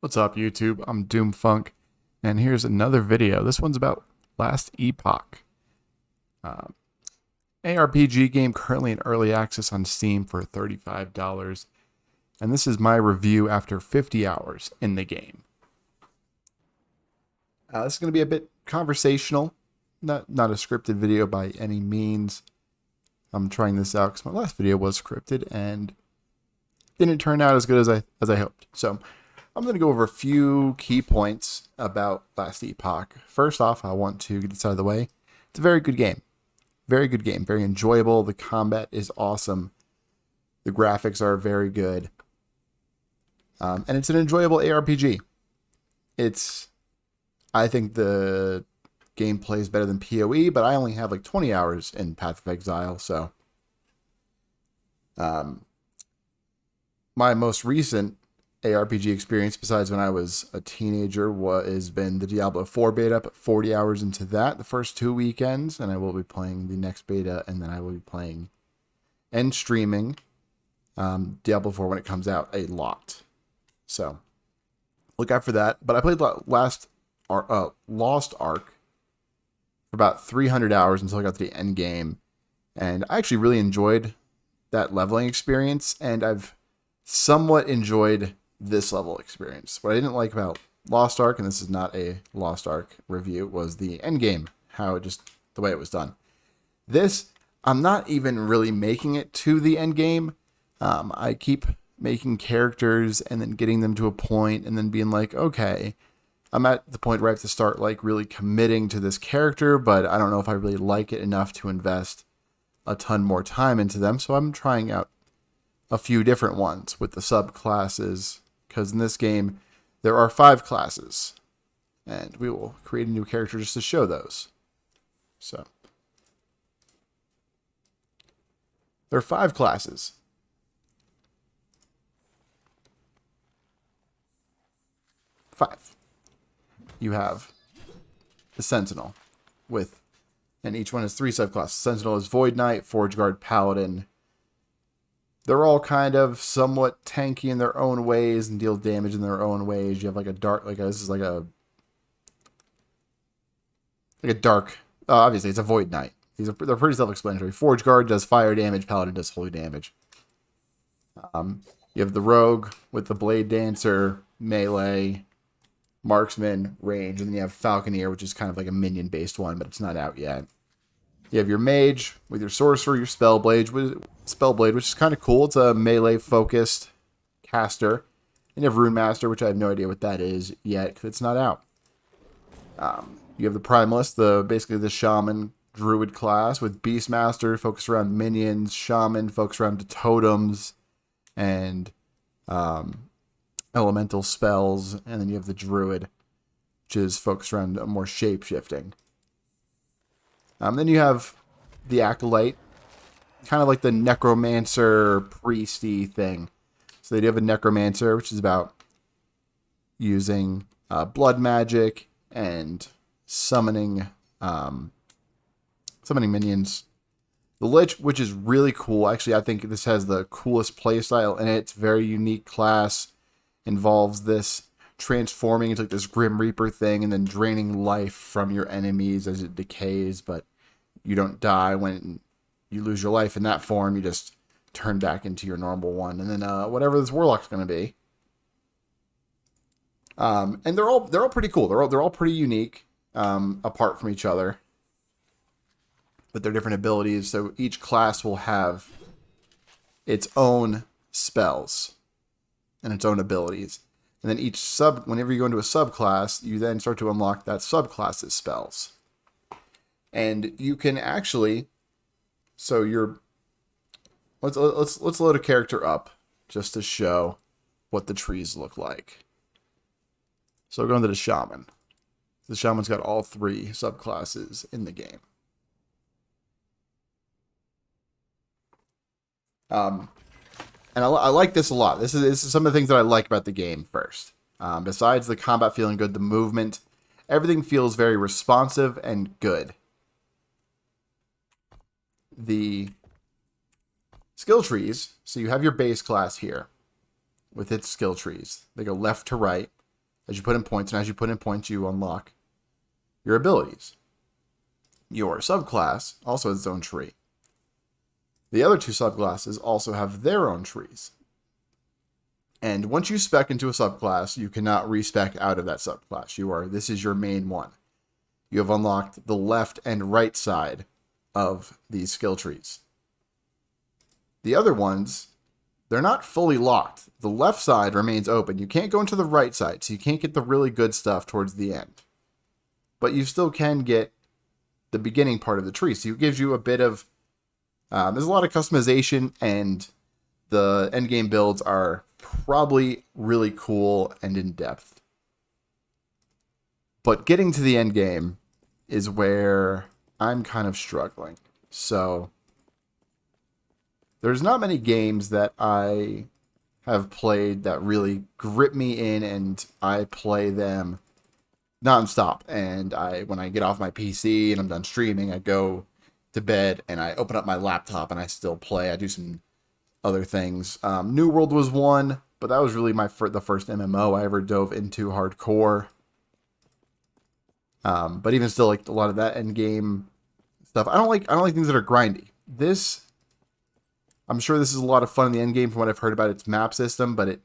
What's up, YouTube? I'm Doomfunk, and here's another video. This one's about Last Epoch. Um, ARPG game currently in early access on Steam for $35. And this is my review after 50 hours in the game. This is going to be a bit conversational, not a scripted video by any means. I'm trying this out because my last video was scripted and didn't turn out as good as I hoped. So I'm going to go over a few key points about Last Epoch. First off, I want to get this out of the way. It's a very good game. Very good game. Very enjoyable. The combat is awesome. The graphics are very good. And it's an enjoyable ARPG. I think the gameplay is better than PoE, but I only have like 20 hours in Path of Exile, so my most recent ARPG experience, besides when I was a teenager, has been the Diablo 4 beta. Put 40 hours into that the first 2 weekends, and I will be playing the next beta, and then I will be playing and streaming Diablo 4 when it comes out a lot. So look out for that. But I played Lost Ark for about 300 hours until I got to the end game, and I actually really enjoyed that leveling experience, and I've somewhat enjoyed this level experience. What I didn't like about Lost Ark, and this is not a Lost Ark review, was the end game, the way it was done. This, I'm not even really making it to the end game. I keep making characters and then getting them to a point and then being like, okay, I'm at the point where I have to start like really committing to this character, but I don't know if I really like it enough to invest a ton more time into them. So I'm trying out a few different ones with the subclasses, because in this game there are 5 classes, and we will create a new character just to show those. So there are 5 classes. 5. You have the Sentinel and each one has 3 subclasses. Sentinel is Void Knight, Forge Guard, Paladin. They're all kind of somewhat tanky in their own ways and deal damage in their own ways. You have like a dark, this is like a dark. Obviously, it's a Void Knight. They're pretty self-explanatory. Forge Guard does fire damage. Paladin does holy damage. You have the Rogue with the Blade Dancer, melee, marksman, range, and then you have Falconeer, which is kind of like a minion-based one, but it's not out yet. You have your mage with your sorcerer, your spellblade, which is kind of cool. It's a melee-focused caster. And you have rune master, which I have no idea what that is yet because it's not out. You have the primalist, basically the shaman druid class, with beastmaster focused around minions, shaman focused around the totems and elemental spells, and then you have the druid, which is focused around more shape-shifting. Then you have the acolyte, kind of like the necromancer priesty thing. So they do have a necromancer, which is about using blood magic and summoning minions. The Lich, which is really cool. Actually, I think this has the coolest playstyle in it. It's a very unique class. Involves this transforming into like this Grim Reaper thing and then draining life from your enemies as it decays, but you don't die when you lose your life in that form. You just turn back into your normal one, and then whatever this warlock's going to be. And they're all pretty cool. They're all pretty unique, apart from each other, with their different abilities. So each class will have its own spells and its own abilities. And then whenever you go into a subclass, you then start to unlock that subclass's spells. And you can actually, let's load a character up just to show what the trees look like. So we're going to the shaman. The shaman's got all 3 subclasses in the game. And I like this a lot. This is some of the things that I like about the game first. Besides the combat feeling good, the movement, everything feels very responsive and good. The skill trees, so you have your base class here with its skill trees. They go left to right. as you put in points, and as you put in points, you unlock your abilities. Your subclass also has its own tree. The other two subclasses also have their own trees. And once you spec into a subclass, you cannot respec out of that subclass. This is your main one. You have unlocked the left and right side of these skill trees. The other ones, they're not fully locked. The left side remains open. You can't go into the right side, so you can't get the really good stuff towards the end. But you still can get the beginning part of the tree. So it gives you a bit of... there's a lot of customization, and the endgame builds are probably really cool and in-depth. But getting to the endgame is where I'm kind of struggling. So there's not many games that I have played that really grip me in, and I play them nonstop. And when I get off my PC and I'm done streaming, I go to bed and I open up my laptop and I still play. I do some other things. New World was one, but that was really the first MMO I ever dove into hardcore. But even still, like a lot of that end game stuff, I don't like things that are grindy. I'm sure this is a lot of fun in the end game from what I've heard about its map system, but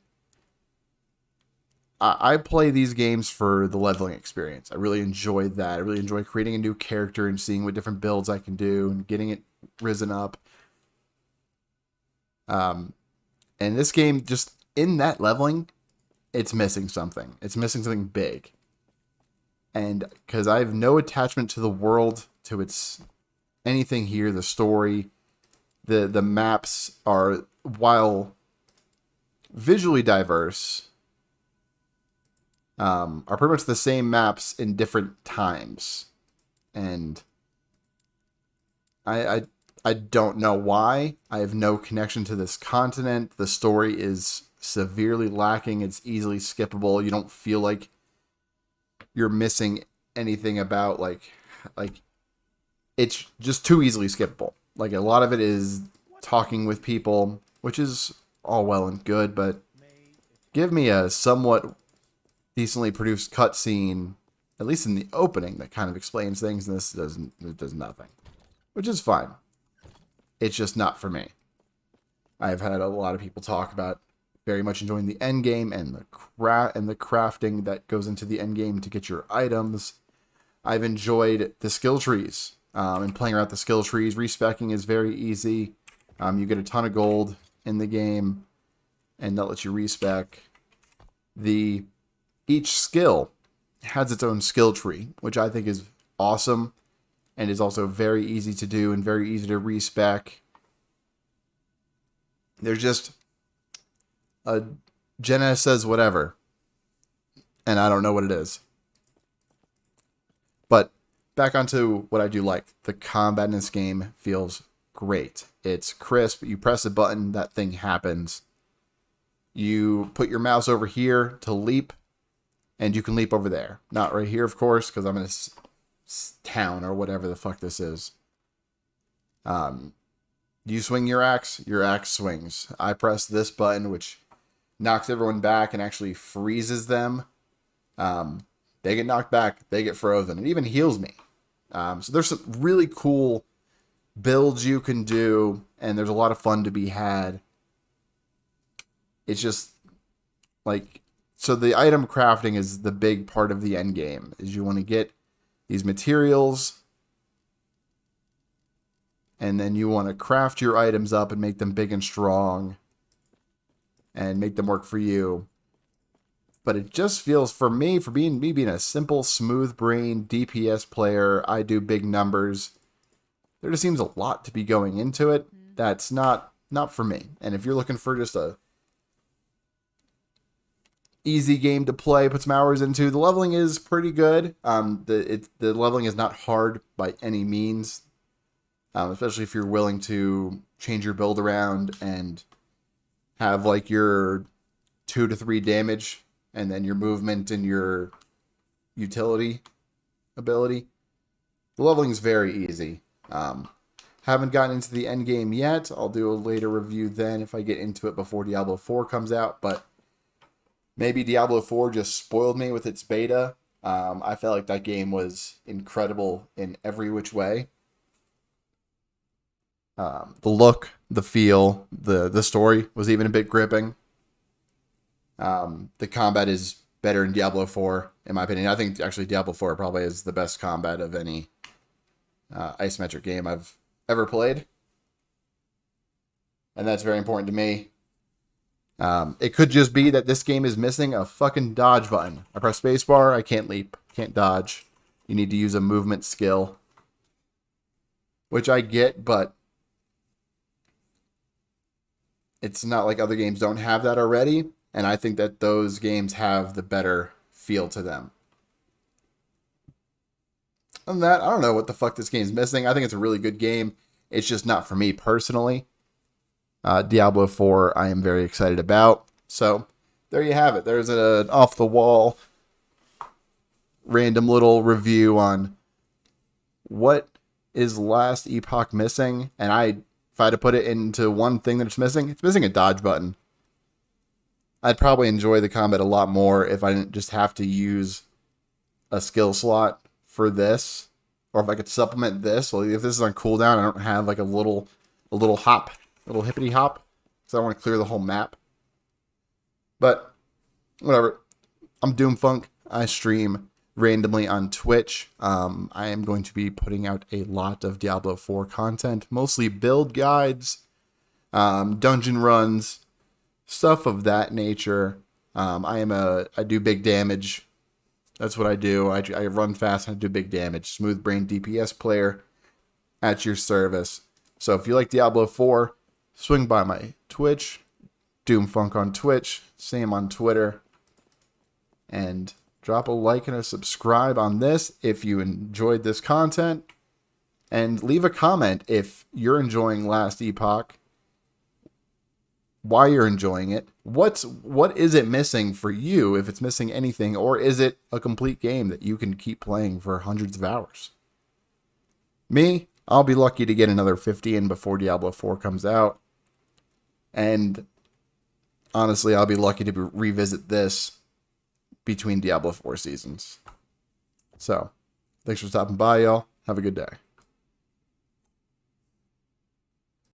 I play these games for the leveling experience. I really enjoy that. I really enjoy creating a new character and seeing what different builds I can do and getting it risen up. And this game, just in that leveling, it's missing something. It's missing something big. And because I have no attachment to the world, to its anything here, the story, the maps are, while visually diverse, are pretty much the same maps in different times. And I don't know why. I have no connection to this continent. The story is severely lacking. It's easily skippable. You don't feel like you're missing anything about like it's just too easily skippable. Like a lot of it is talking with people, which is all well and good, but give me a somewhat decently produced cutscene, at least in the opening, that kind of explains things, and it does nothing. Which is fine. It's just not for me. I've had a lot of people talk about very much enjoying the end game and the crafting that goes into the end game to get your items. I've enjoyed the skill trees and playing around the skill trees. Respecking is very easy. You get a ton of gold in the game, and that lets you respec. Each skill has its own skill tree, which I think is awesome, and is also very easy to do and very easy to respec. There's just Jenna says whatever, and I don't know what it is. But back onto what I do like. The combat in this game feels great. It's crisp. You press a button, that thing happens. You put your mouse over here to leap, and you can leap over there. Not right here, of course, because I'm in a town or whatever the fuck this is. You swing your axe swings. I press this button, which knocks everyone back and actually freezes them. They get knocked back, they get frozen. It even heals me. So there's some really cool builds you can do, and there's a lot of fun to be had. It's just like, so the item crafting is the big part of the end game, is you want to get these materials, and then you want to craft your items up and make them big and strong and make them work for you. But it just feels, for me, for being a simple, smooth brain DPS player, I do big numbers. There just seems a lot to be going into it. That's not for me. And if you're looking for just a easy game to play, put some hours into, the leveling is pretty good. The leveling is not hard by any means, especially if you're willing to change your build around and have like your 2 to 3 damage, and then your movement and your utility ability. The leveling is very easy. Haven't gotten into the end game yet. I'll do a later review then if I get into it before Diablo 4 comes out. But Maybe Diablo 4 just spoiled me with its beta. I felt like that game was incredible in every which way. The look, the feel, the story was even a bit gripping. The combat is better in Diablo 4, in my opinion. I think actually Diablo 4 probably is the best combat of any isometric game I've ever played. And that's very important to me. It could just be that this game is missing a fucking dodge button. I press spacebar, I can't leap, can't dodge. You need to use a movement skill, which I get, but it's not like other games don't have that already. And I think that those games have the better feel to them. Other than that, I don't know what the fuck this game's missing. I think it's a really good game. It's just not for me personally. Diablo 4, I am very excited about. So, there you have it. There's an off-the-wall, random little review on what is Last Epoch missing. And if I had to put it into one thing that it's missing a dodge button. I'd probably enjoy the combat a lot more if I didn't just have to use a skill slot for this, or if I could supplement this. Well, if this is on cooldown, I don't have like a little hop, little hippity hop, because I want to clear the whole map. But whatever. I'm Doomfunk. I stream randomly on Twitch. I am going to be putting out a lot of Diablo 4 content, mostly build guides, dungeon runs, stuff of that nature. I do big damage. That's what I do. I run fast and I do big damage. Smooth brain DPS player at your service. So if you like Diablo 4, swing by my Twitch, Doomfunk on Twitch, same on Twitter, and drop a like and a subscribe on this if you enjoyed this content, and leave a comment if you're enjoying Last Epoch, why you're enjoying it, what is it missing for you, if it's missing anything, or is it a complete game that you can keep playing for hundreds of hours? Me, I'll be lucky to get another 50 in before Diablo 4 comes out, and honestly, I'll be lucky to revisit this between Diablo 4 seasons. So, thanks for stopping by, y'all. Have a good day.